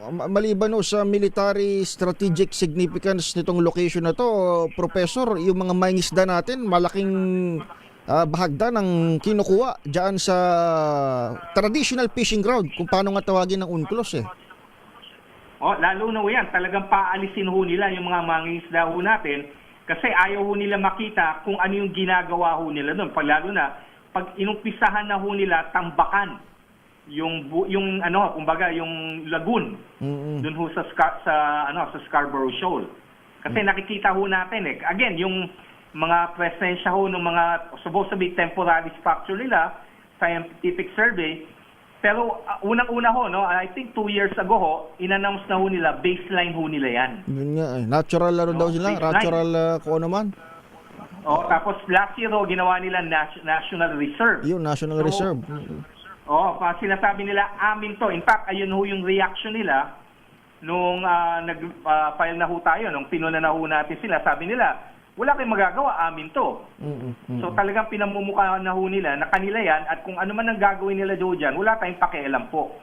Maliban no sa military strategic significance nitong location na to, Professor, yung mga mangingisda natin, malaking bahagda ng kinukuha diyan sa traditional fishing ground, kung paano nga tawagin ng UNCLOS eh. Lalo na yan, talagang paalisin ho nila yung mga mangingisda ho natin kasi ayaw ho nila makita kung ano yung ginagawa ho nila doon. Lalo na, pag inumpisahan na ho nila tambakan yung kumbaga yung lagoon doon ho sa Scarborough Shoal. Kasi nakikita ho natin again yung mga presensya ho ng mga supposed to be temporary structure nila, scientific survey. Pero unang-una ho, I think 2 years ago ho, in-announce na ho nila, baseline ho nila yan. Yun nga natural daw sila, natural kung ano man. Tapos last year ho, ginawa nila National Reserve. Yung National Reserve. Sinasabi nila, amin to. In fact, ayun ho yung reaction nila nung nag-file na ho tayo, nung pinuna na ho natin sila, sabi nila, wala kayong magagawa, amin to. So talagang pinamumukhaan na ho nila na kanila yan at kung ano man ang gagawin nila doon dyan, wala tayong pakialam po.